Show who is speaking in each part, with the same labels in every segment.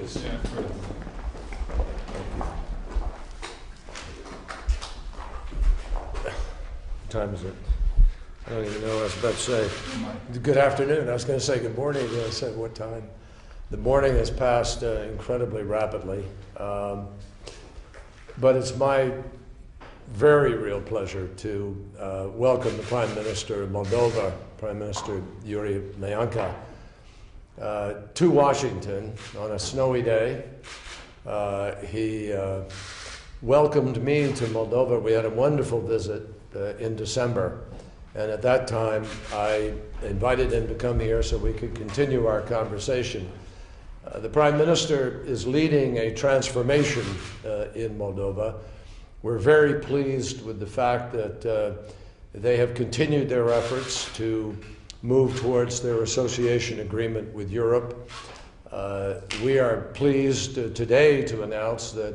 Speaker 1: please.
Speaker 2: Yeah, sure.
Speaker 1: What time is it? I don't even know what I was about to say. Good afternoon. I was going to say good morning. I said what time. The morning has passed incredibly rapidly. But it's my very real pleasure to welcome the Prime Minister of Moldova, Prime Minister Iurie Leancă, to Washington on a snowy day. He welcomed me to Moldova. We had a wonderful visit in December. And at that time, I invited him to come here so we could continue our conversation. The Prime Minister is leading a transformation in Moldova. We're very pleased with the fact that they have continued their efforts to move towards their association agreement with Europe. We are pleased today to announce that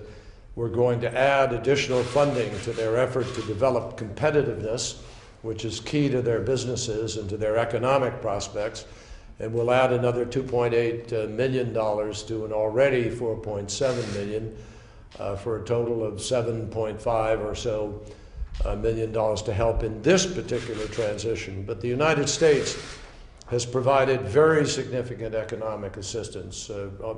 Speaker 1: we're going to add additional funding to their effort to develop competitiveness, which is key to their businesses and to their economic prospects. And we'll add another $2.8 million to an already $4.7 million for a total of $7.5 or so million to help in this particular transition. But the United States has provided very significant economic assistance,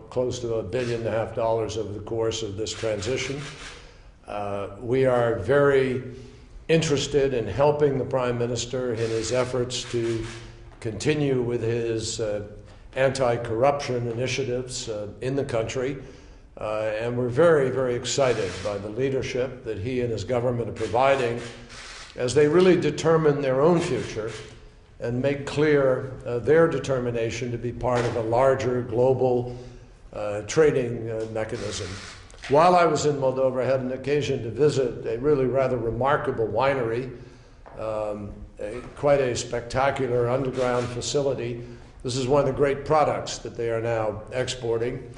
Speaker 1: close to $1.5 billion over the course of this transition. We are very interested in helping the Prime Minister in his efforts to continue with his anti-corruption initiatives in the country. And we're very, very excited by the leadership that he and his government are providing as they really determine their own future and make clear their determination to be part of a larger global trading mechanism. While I was in Moldova, I had an occasion to visit a really rather remarkable winery, quite a spectacular underground facility. This is one of the great products that they are now exporting,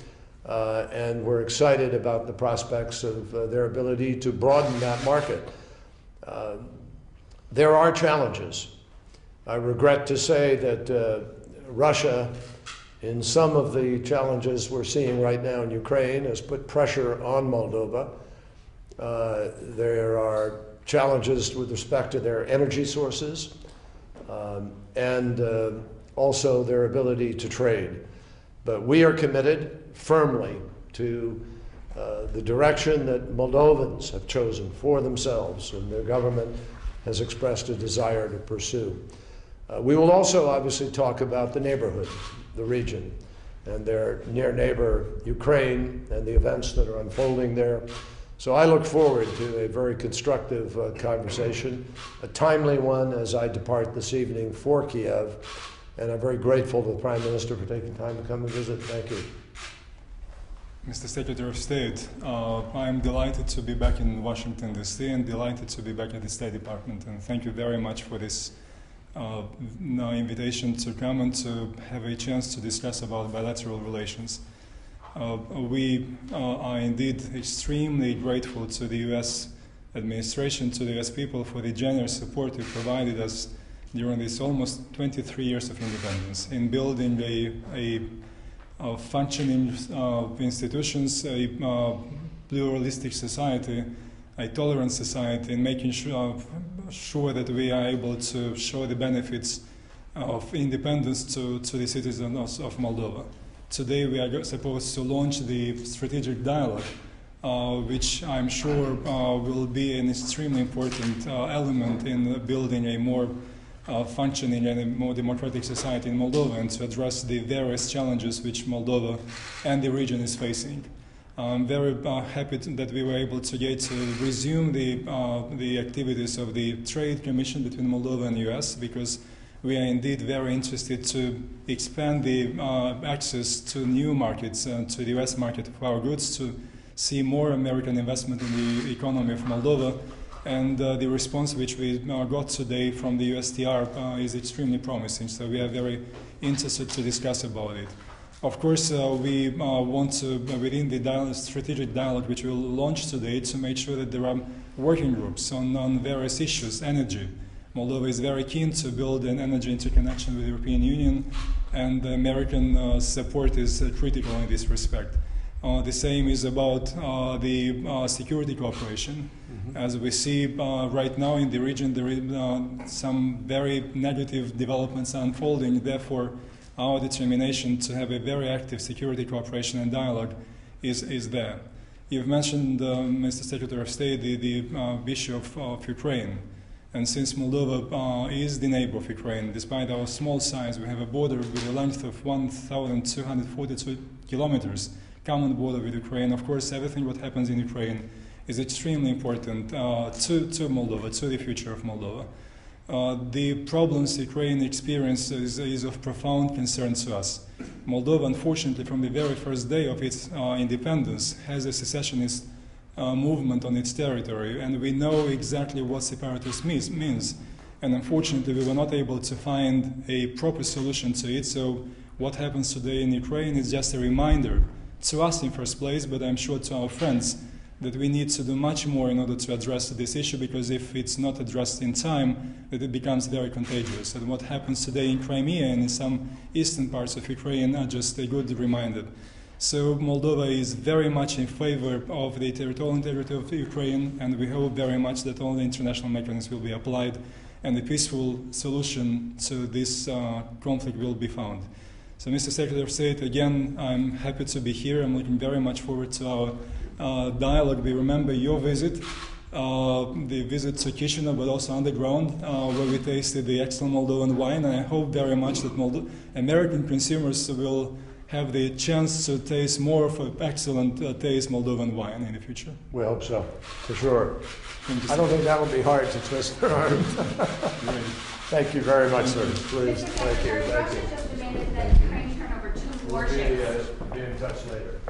Speaker 1: and we're excited about the prospects of their ability to broaden that market. There are challenges. I regret to say that Russia, in some of the challenges we're seeing right now in Ukraine, has put pressure on Moldova. There are challenges with respect to their energy sources and also their ability to trade. But we are committed firmly to the direction that Moldovans have chosen for themselves and their government has expressed a desire to pursue. We will also obviously talk about the neighborhood, the region, and their near neighbor, Ukraine, and the events that are unfolding there. So I look forward to a very constructive conversation, a timely one as I depart this evening for Kiev, and I'm very grateful to the Prime Minister for taking time to come and visit. Thank you.
Speaker 2: Mr. Secretary of State, I am delighted to be back in Washington, D.C., and delighted to be back at the State Department, and thank you very much for this invitation to come and to have a chance to discuss about bilateral relations. We are indeed extremely grateful to the U.S. administration, to the U.S. people for the generous support you provided us during these almost 23 years of independence in building a functioning institutions, a pluralistic society, a tolerant society, and making sure that we are able to show the benefits of independence to the citizens of Moldova. Today we are supposed to launch the strategic dialogue, which I'm sure will be an extremely important element in building a more functioning and a more democratic society in Moldova and to address the various challenges which Moldova and the region is facing. I'm very happy that we were able to resume the activities of the Trade Commission between Moldova and the U.S. because we are indeed very interested to expand the access to new markets, to the U.S. market for our goods, to see more American investment in the economy of Moldova. And the response which we got today from the USTR is extremely promising, so we are very interested to discuss about it. Of course, we want to, within the strategic dialogue which we'll launch today, to make sure that there are working groups on various issues. Energy. Moldova is very keen to build an energy interconnection with the European Union, and the American support is critical in this respect. The same is about the security cooperation. As we see right now in the region, there is some very negative developments unfolding. Therefore, our determination to have a very active security cooperation and dialogue is there. You've mentioned, Mr. Secretary of State, the issue of Ukraine. And since Moldova is the neighbor of Ukraine, despite our small size, we have a border with a length of 1,242 kilometers, common border with Ukraine. Of course, everything what happens in Ukraine is extremely important to Moldova, to the future of Moldova. The problems Ukraine experiences is of profound concern to us. Moldova, unfortunately, from the very first day of its independence, has a secessionist movement on its territory, and we know exactly what separatist means. And unfortunately, we were not able to find a proper solution to it. So what happens today in Ukraine is just a reminder to us in first place, but I'm sure to our friends, that we need to do much more in order to address this issue, because if it's not addressed in time, that it becomes very contagious. And what happens today in Crimea and in some eastern parts of Ukraine are just a good reminder. So Moldova is very much in favor of the territorial integrity of Ukraine, and we hope very much that all the international mechanisms will be applied and a peaceful solution to this conflict will be found. So, Mr. Secretary of State, again, I'm happy to be here. I'm looking very much forward to our dialogue. We remember your visit, the visit to Chisinau, but also underground, where we tasted the excellent Moldovan wine. And I hope very much that American consumers will have the chance to taste more of excellent taste Moldovan wine in the future.
Speaker 1: We hope so, for sure.
Speaker 2: Thank you,
Speaker 1: I don't think that'll be hard to twist their arm. Thank you very much, sir. Please, thank you.
Speaker 3: Russia just demanded that Ukraine turn over 2 warships.
Speaker 1: We'll be in touch later.